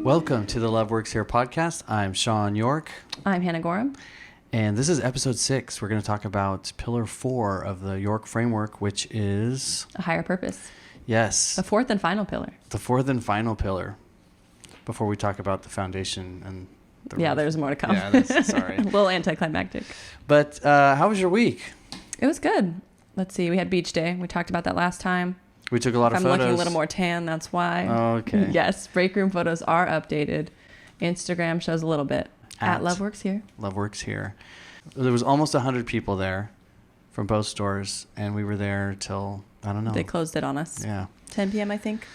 Welcome to the Love Works Here podcast. I'm Shawn York. I'm Hannah Gorham. And this is episode 6. We're going to talk about pillar 4 of the York framework, which is... a higher purpose. Yes. The fourth and final pillar. The fourth and final pillar. Before we talk about the foundation and... there's more to come. Yeah, sorry. A little anticlimactic. But how was your week? It was good. Let's see. We had beach day. We talked about that last time. We took a lot of photos. I'm looking a little more tan, that's why. Oh, okay. Yes, break room photos are updated. Instagram shows a little bit. At Love Works Here. Love Works Here. There was almost 100 people there from both stores, and we were there till, I don't know. They closed it on us. Yeah. 10 p.m., I think.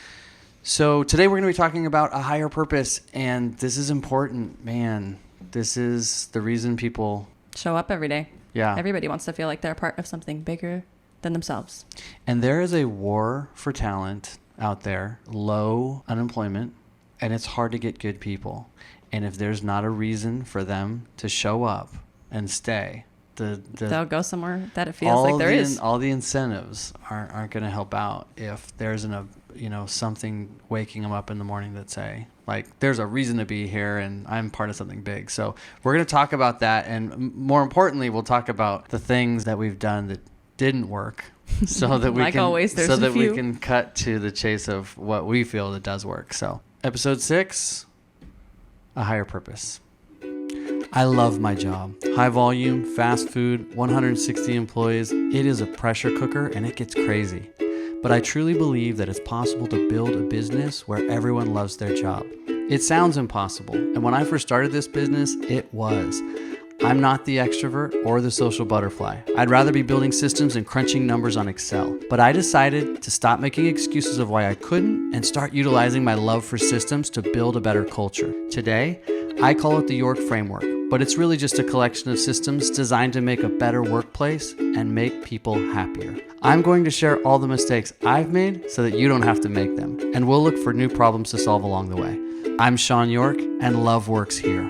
So today we're going to be talking about a higher purpose, and this is important, man. This is the reason people... show up every day. Yeah. Everybody wants to feel like they're a part of something bigger than themselves. And there is a war for talent out there, low unemployment, and it's hard to get good people. And if there's not a reason for them to show up and stay, they'll go somewhere that it feels like there is. All the incentives aren't going to help out if there isn't something waking them up in the morning that say, like, there's a reason to be here and I'm part of something big. So we're going to talk about that. And more importantly, we'll talk about the things that we've done that didn't work so that we we can cut to the chase of what we feel that does work. So episode 6, a higher purpose. I love my job. High volume, fast food, 160 employees. It is a pressure cooker and it gets crazy. But I truly believe that it's possible to build a business where everyone loves their job. It sounds impossible. And when I first started this business, it was. I'm not the extrovert or the social butterfly. I'd rather be building systems and crunching numbers on Excel. But I decided to stop making excuses of why I couldn't and start utilizing my love for systems to build a better culture. Today, I call it the York framework, but it's really just a collection of systems designed to make a better workplace and make people happier. I'm going to share all the mistakes I've made so that you don't have to make them, and we'll look for new problems to solve along the way. I'm Shawn York, and Love Works Here.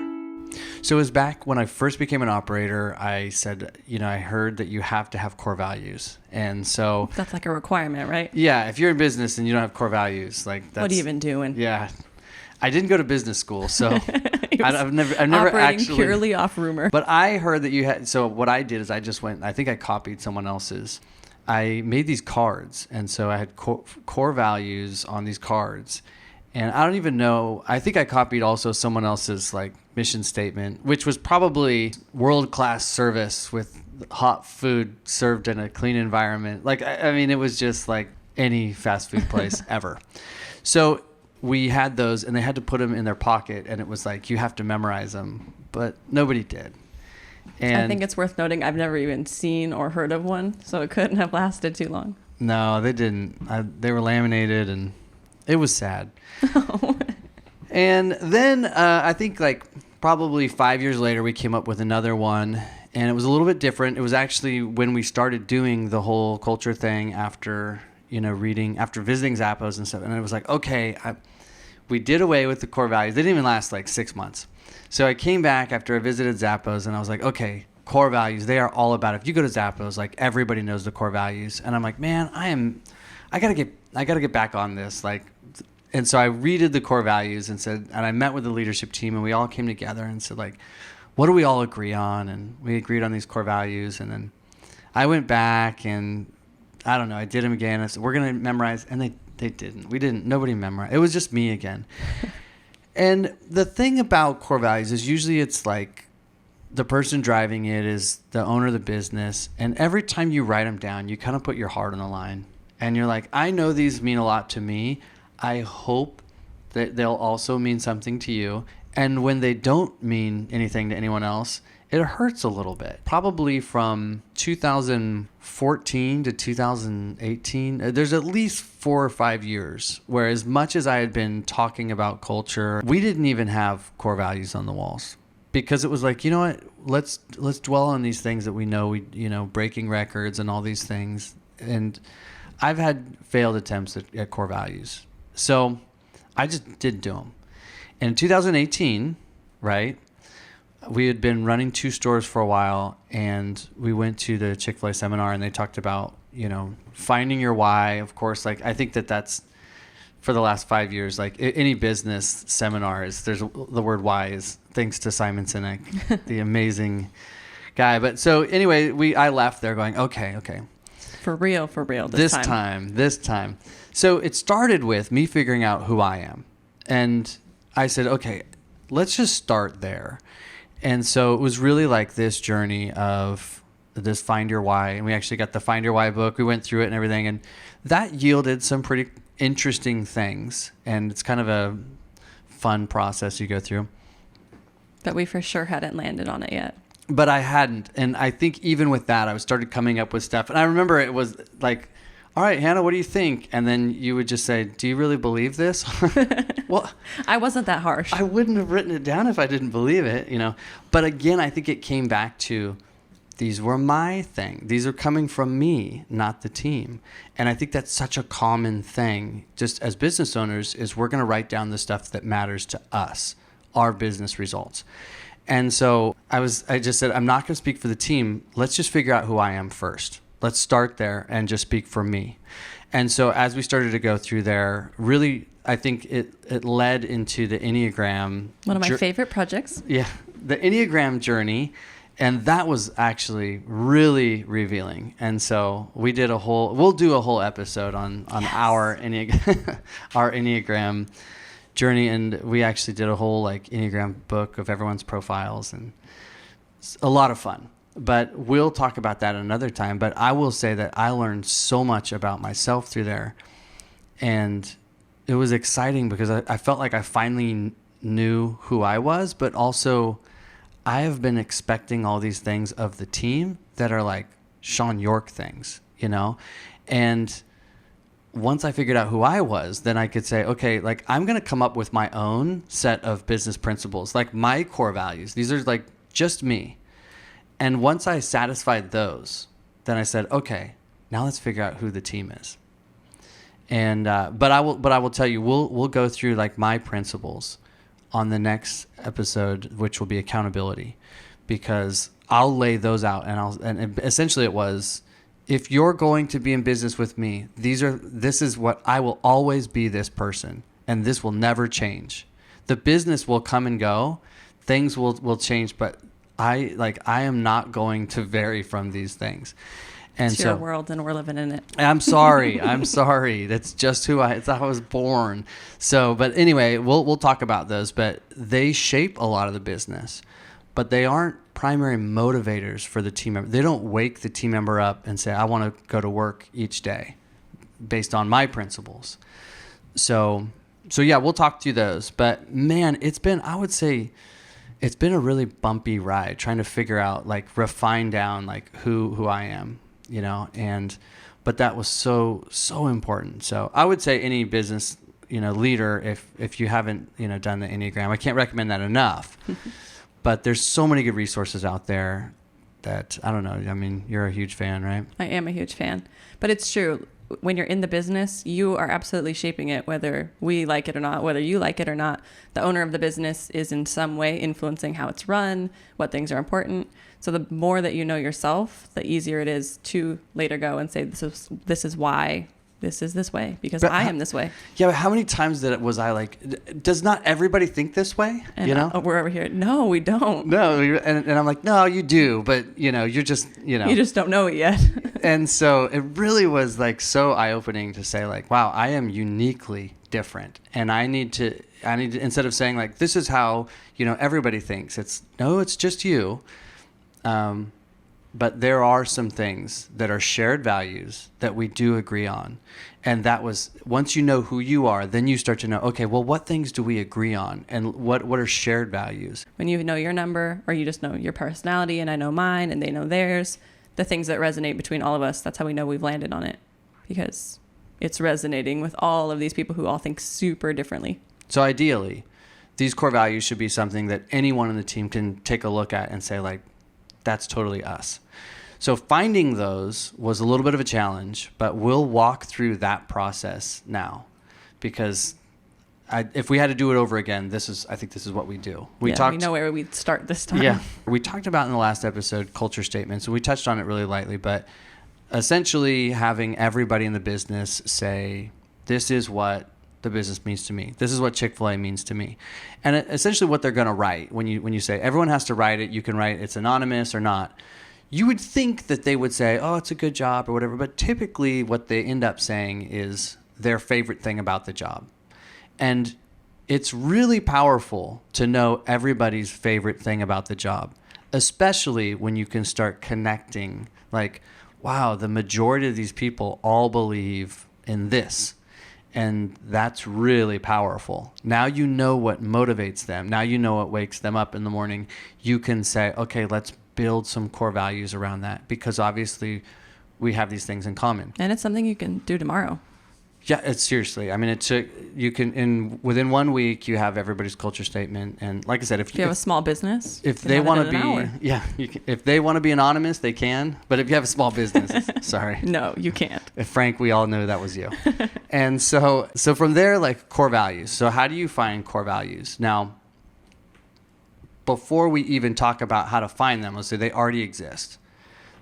So it was back when I first became an operator, I said, I heard that you have to have core values. And so... that's like a requirement, right? Yeah. If you're in business and you don't have core values, like that's... what are you even doing? Yeah. I didn't go to business school, so I've never operating actually... purely off rumor. But I heard that you had... So what I did is I just went... I think I copied someone else's. I made these cards. And so I had core values on these cards. And I don't even know... I think I copied also someone else's, like, mission statement, which was probably world-class service with hot food served in a clean environment. Like, I mean, it was just like any fast food place ever. So we had those, and they had to put them in their pocket, and it was like, you have to memorize them, but nobody did. And I think it's worth noting I've never even seen or heard of one, so it couldn't have lasted too long. No, they didn't. They were laminated, and it was sad. Oh. And then I think like probably 5 years later, we came up with another one, and it was a little bit different. It was actually when we started doing the whole culture thing after visiting Zappos and stuff. And it was like, okay, we did away with the core values. They didn't even last like 6 months. So I came back after I visited Zappos, and I was like, okay, core values, they are all about, if you go to Zappos, like everybody knows the core values. And I'm like, man, I gotta get back on this. Like, and so I redid the core values and I met with the leadership team, and we all came together and said, like, what do we all agree on? And we agreed on these core values. And then I went back and I don't know, I did them again. I said, we're going to memorize. And they didn't. We didn't. Nobody memorized. It was just me again. And the thing about core values is usually it's like the person driving it is the owner of the business. And every time you write them down, you kind of put your heart on the line. And you're like, I know these mean a lot to me. I hope that they'll also mean something to you. And when they don't mean anything to anyone else, it hurts a little bit. Probably from 2014 to 2018, there's at least 4 or 5 years where, as much as I had been talking about culture, we didn't even have core values on the walls. Because it was like, you know what, let's dwell on these things that we know, breaking records and all these things. And I've had failed attempts at core values. So I just didn't do them. And in 2018, right, we had been running 2 stores for a while, and we went to the Chick-fil-A seminar, and they talked about, finding your why. Of course, like, I think that's for the last 5 years, like any business seminar there's the word why is thanks to Simon Sinek, the amazing guy. But so anyway, I left there going, okay. For real this time. So it started with me figuring out who I am. And I said, okay, let's just start there. And so it was really like this journey of this Find Your Why. And we actually got the Find Your Why book. We went through it and everything. And that yielded some pretty interesting things. And it's kind of a fun process you go through. But we for sure hadn't landed on it yet. But I hadn't. And I think even with that, I started coming up with stuff. And I remember it was like, all right, Hannah, what do you think? And then you would just say, do you really believe this? Well, I wasn't that harsh. I wouldn't have written it down if I didn't believe it, But again, I think it came back to these were my thing. These are coming from me, not the team. And I think that's such a common thing just as business owners is we're going to write down the stuff that matters to us, our business results. And so I just said, I'm not going to speak for the team. Let's just figure out who I am first. Let's start there and just speak for me. And so as we started to go through there, really, I think it led into the Enneagram. One of my favorite projects. Yeah, the Enneagram journey. And that was actually really revealing. And so we'll do a whole episode on our Enneagram journey. And we actually did a whole Enneagram book of everyone's profiles, and it's a lot of fun. But we'll talk about that another time. But I will say that I learned so much about myself through there. And it was exciting because I felt like I finally knew who I was, but also I have been expecting all these things of the team that are like Sean York things, And once I figured out who I was, then I could say, okay, I'm going to come up with my own set of business principles, like my core values. These are just me. And once I satisfied those, then I said, okay, now let's figure out who the team is. And but I will tell you, we'll go through my principles on the next episode, which will be accountability, because I'll lay those out and essentially it was, if you're going to be in business with me, this is what I will always be, this person, and this will never change. The business will come and go, things will change, but I am not going to vary from these things. And it's your world and we're living in it. I'm sorry. That's just it's how I was born. So, but anyway, we'll talk about those, but they shape a lot of the business, but they aren't primary motivators for the team member. They don't wake the team member up and say, I want to go to work each day based on my principles. So yeah, we'll talk through those, but man, I would say it's been a really bumpy ride trying to figure out, refine down, who I am, but that was so important. So I would say any business, leader, if you haven't, done the Enneagram, I can't recommend that enough, but there's so many good resources out there that, I don't know. I mean, you're a huge fan, right? I am a huge fan, but it's true. When you're in the business, you are absolutely shaping it, whether we like it or not, whether you like it or not. The owner of the business is in some way influencing how it's run, what things are important. So the more that you know yourself, the easier it is to later go and say, this is why this is this way, because I am this way. Yeah, but how many times was I does not everybody think this way? And we're over here. No, we don't. No, and I'm like, no, you do, but you're just, You just don't know it yet. And so it really was so eye-opening to say wow, I am uniquely different, and I need to instead of saying this is how everybody thinks, it's just you. But there are some things that are shared values that we do agree on. And that was, once you know who you are, then you start to know, okay, well, what things do we agree on? And what are shared values? When you know your number, or you just know your personality, and I know mine, and they know theirs, the things that resonate between all of us, that's how we know we've landed on it. Because it's resonating with all of these people who all think super differently. So ideally, these core values should be something that anyone on the team can take a look at and say, that's totally us. So finding those was a little bit of a challenge, but we'll walk through that process now, because if we had to do it over again, I think this is what we do. We know where we'd start this time. Yeah. We talked about in the last episode culture statements, and we touched on it really lightly, but essentially having everybody in the business say, this is what the business means to me. This is what Chick-fil-A means to me. And essentially what they're going to write when you say everyone has to write it, you can write it's anonymous or not. You would think that they would say, oh, it's a good job or whatever. But typically what they end up saying is their favorite thing about the job. And it's really powerful to know everybody's favorite thing about the job, especially when you can start connecting like, wow, the majority of these people all believe in this. And that's really powerful. Now you know what motivates them. Now you know what wakes them up in the morning. You can say, okay, let's build some core values around that, because obviously we have these things in common. And it's something you can do tomorrow. Yeah, it's seriously. I mean, within 1 week you have everybody's culture statement, and like I said, if you have a small business, if they want to be, if they want to be anonymous, they can. But if you have a small business, sorry, no, you can't. If Frank, we all knew that was you. And so from there, like core values. So how do you find core values? Now, before we even talk about how to find them, let's say they already exist.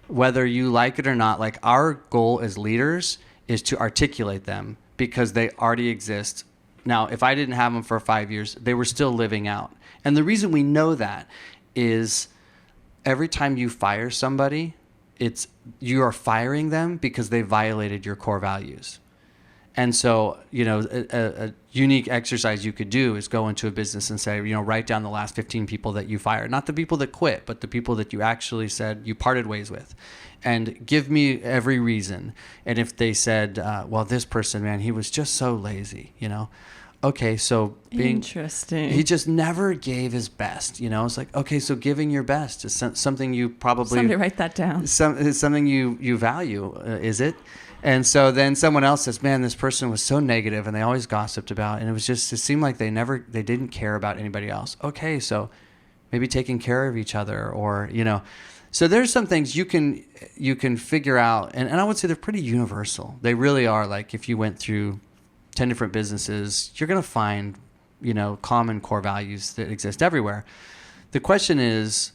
Whether you like it or not, like our goal as leaders is to articulate them because they already exist. Now, if I didn't have them for 5 years, they were still living out. And the reason we know that is every time you fire somebody, you are firing them because they violated your core values. And so, a unique exercise you could do is go into a business and say, write down the last 15 people that you fired, not the people that quit, but the people that you actually said you parted ways with, and give me every reason. And if they said, well, this person, man, he was just so lazy, Okay, so interesting. He just never gave his best, It's like, okay, so giving your best is something you probably... Somebody write that down. It's something you value, is it? And so then someone else says, man, this person was so negative and they always gossiped about, and it seemed like they didn't care about anybody else. Okay, so maybe taking care of each other, or, so there's some things you can figure out. And I would say they're pretty universal. They really are. Like if you went through 10 different businesses, you're going to find, common core values that exist everywhere. The question is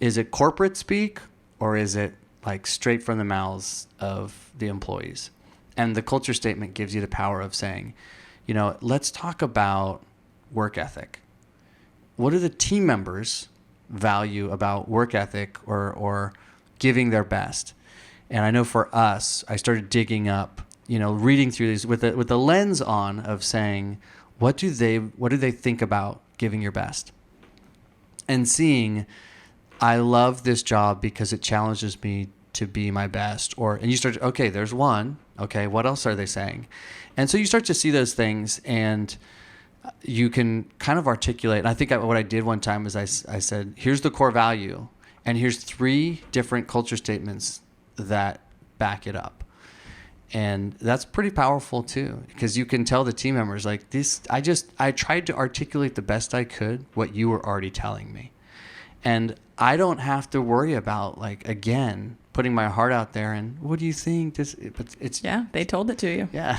it corporate speak, or is it like straight from the mouths of the employees? And the culture statement gives you the power of saying, let's talk about work ethic. What do the team members value about work ethic or giving their best? And I know for us, I started digging up, reading through these with the lens on of saying, what do they think about giving your best? And seeing, I love this job because it challenges me to be my best. And you start, okay, there's one. Okay, what else are they saying? And so you start to see those things, and you can kind of articulate. And I think what I did one time is I said, here's the core value, and here's 3 different culture statements that back it up. And that's pretty powerful too, because you can tell the team members like this. I tried to articulate the best I could what you were already telling me. And I don't have to worry about, like, again, putting my heart out there and what do you think? They told it to you. Yeah.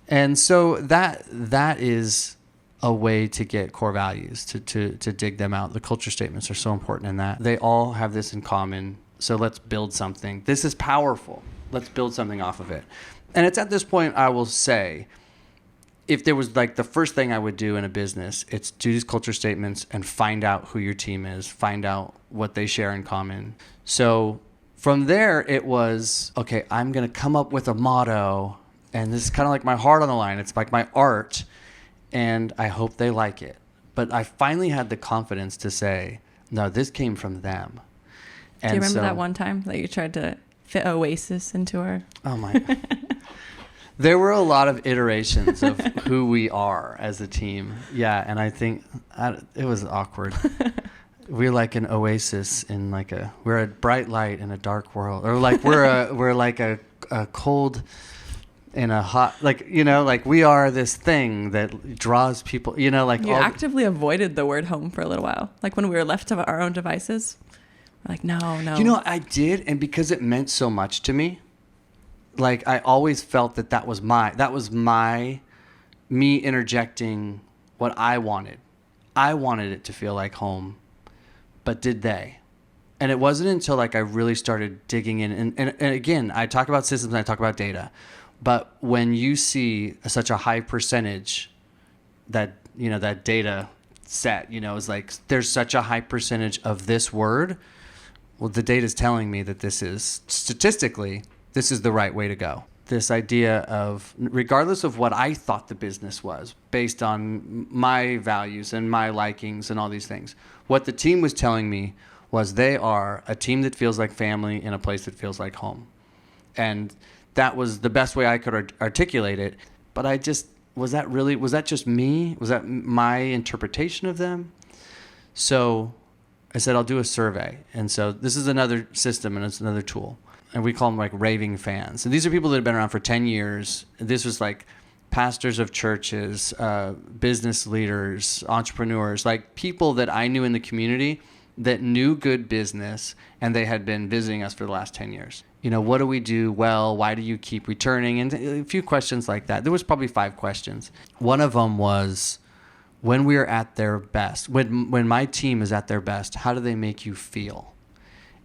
And so that is a way to get core values, to dig them out. The culture statements are so important in that. They all have this in common. So let's build something. This is powerful. Let's build something off of it. And it's at this point, I will say, if there was like the first thing I would do in a business, it's do these culture statements and find out who your team is, find out what they share in common. So from there, it was, okay, I'm going to come up with a motto, and this is kind of like my heart on the line. It's like my art, and I hope they like it. But I finally had the confidence to say, no, this came from them. And do you remember that one time that you tried to fit Oasis into our... Oh my... There were a lot of iterations of who we are as a team. Yeah, and I think it was awkward. We're like an oasis in we're a bright light in a dark world, or like we're like a cold in a hot, we are this thing that draws people. You actively avoided the word home for a little while, like when we were left to our own devices. We're like, no. I did, and because it meant so much to me. Like I always felt that was me interjecting what I wanted. I wanted it to feel like home, but did they? And it wasn't until I really started digging in. And again, I talk about systems and I talk about data. But when you see such a high percentage that, that data set, is like there's such a high percentage of this word, well, the data is telling me that this is statistically, this is the right way to go. This idea of, regardless of what I thought the business was, based on my values and my likings and all these things, what the team was telling me was they are a team that feels like family in a place that feels like home. And that was the best way I could articulate it. But was that just me? Was that my interpretation of them? So I said, I'll do a survey. And so this is another system and it's another tool. And we call them like raving fans. And these are people that have been around for 10 years. This was like pastors of churches, business leaders, entrepreneurs, like people that I knew in the community that knew good business, and they had been visiting us for the last 10 years. What do we do well? Why do you keep returning? And a few questions like that. There was probably 5 questions. One of them was, when we are at their best, when my team is at their best, how do they make you feel?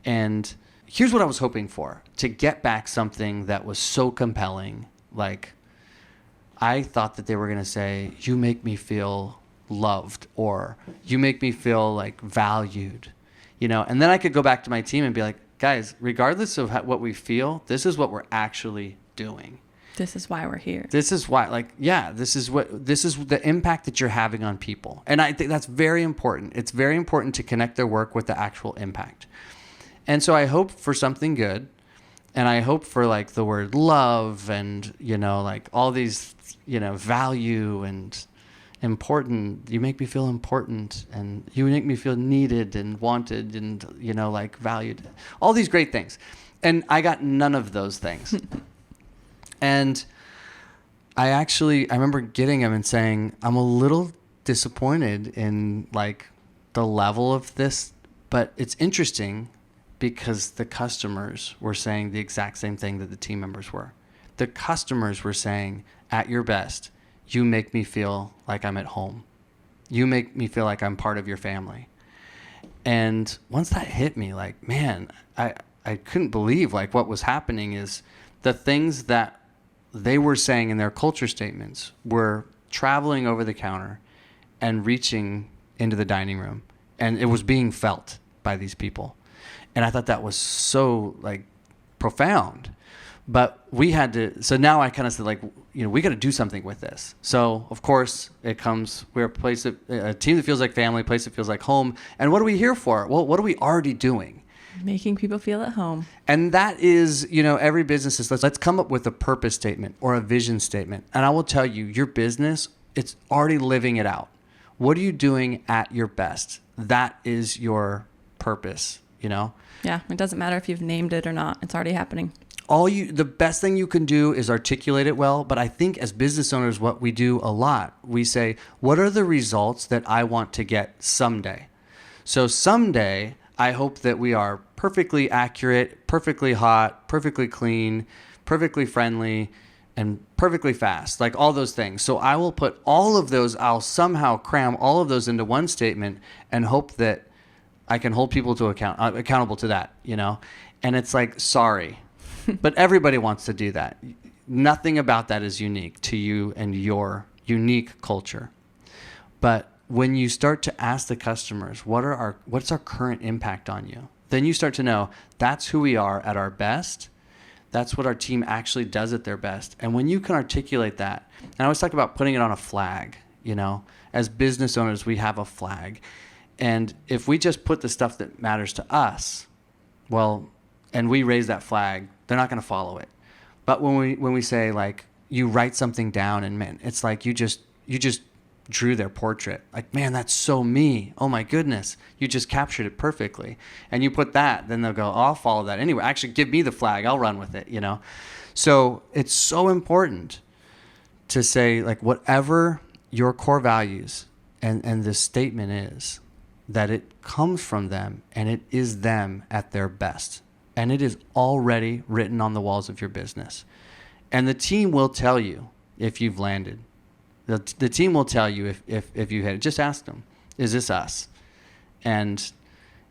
And here's what I was hoping for, to get back something that was so compelling. Like, I thought that they were going to say, you make me feel loved, or you make me feel like valued, and then I could go back to my team and be like, guys, regardless of what we feel, this is what we're actually doing. This is why we're here. This is why, this is the impact that you're having on people. And I think that's very important. It's very important to connect their work with the actual impact. And so I hope for something good, and I hope for like the word love and, like all these, value and important. You make me feel important, and you make me feel needed and wanted and, like valued. All these great things. And I got none of those things. And I remember getting them and saying, I'm a little disappointed in like the level of this, but it's interesting because the customers were saying the exact same thing that the team members were. The customers were saying, at your best, you make me feel like I'm at home. You make me feel like I'm part of your family. And once that hit me, like, man, I couldn't believe like what was happening is the things that they were saying in their culture statements were traveling over the counter and reaching into the dining room. And it was being felt by these people. And I thought that was so like profound. But we had to, so now I kind of said like, we got to do something with this. So of course it comes, we're a team that feels like family, a place that feels like home. And what are we here for? Well, what are we already doing? Making people feel at home. And that is, every business is, let's come up with a purpose statement or a vision statement. And I will tell you, your business, it's already living it out. What are you doing at your best? That is your purpose, Yeah, it doesn't matter if you've named it or not. It's already happening. The best thing you can do is articulate it well. But I think as business owners, what we do a lot, we say, what are the results that I want to get someday? So someday, I hope that we are perfectly accurate, perfectly hot, perfectly clean, perfectly friendly, and perfectly fast, like all those things. So I will put all of those, I'll somehow cram all of those into one statement and hope that I can hold people to accountable to that, And it's like, sorry, but everybody wants to do that. Nothing about that is unique to you and your unique culture. But when you start to ask the customers, what's our current impact on you? Then you start to know that's who we are at our best. That's what our team actually does at their best. And when you can articulate that, and I always talk about putting it on a flag, as business owners, we have a flag. And if we just put the stuff that matters to us, well, and we raise that flag, they're not going to follow it. But when we say like, you write something down and man, it's like you just drew their portrait. Like, man, that's so me. Oh my goodness. You just captured it perfectly. And you put that, then they'll go, oh, I'll follow that anyway. Actually, give me the flag. I'll run with it, So it's so important to say like whatever your core values and this statement is, that it comes from them and it is them at their best. And it is already written on the walls of your business. And the team will tell you if you've landed. The team will tell you if you hit it. Just ask them, is this us? And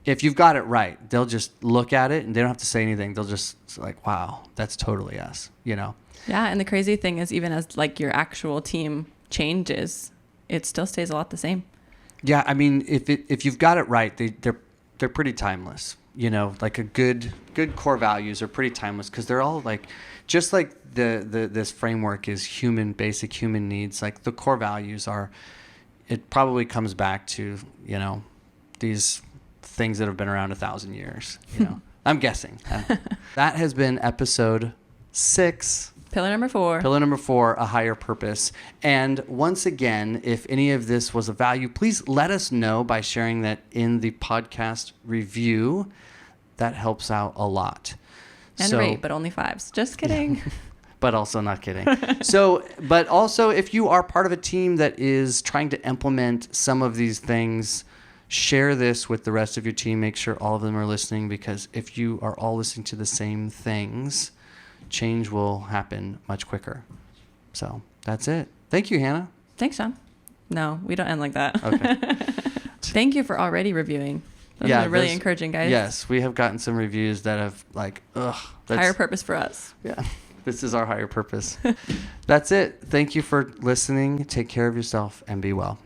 if you've got it right, they'll just look at it and they don't have to say anything. They'll just like, wow, that's totally us, you know? Yeah. And the crazy thing is, even as like your actual team changes, it still stays a lot the same. Yeah. I mean, if you've got it right, they're pretty timeless, you know, like a good core values are pretty timeless because they're all like, just like this framework is basic human needs. Like the core values are, it probably comes back to, you know, these things that have been around 1,000 years, you know. I'm guessing. That has been episode 6. Pillar number 4. Pillar number 4, a higher purpose. And once again, if any of this was of value, please let us know by sharing that in the podcast review. That helps out a lot. And rate, but only 5s. Just kidding. But also not kidding. But also if you are part of a team that is trying to implement some of these things, share this with the rest of your team. Make sure all of them are listening, because if you are all listening to the same things, change will happen much quicker. So that's it. Thank you, Hannah. Thanks, Shawn. No, we don't end like that. Okay. Thank you for already reviewing. Those are really encouraging, guys. Yes, we have gotten some reviews that have like, higher purpose for us. Yeah, this is our higher purpose. That's it. Thank you for listening. Take care of yourself and be well.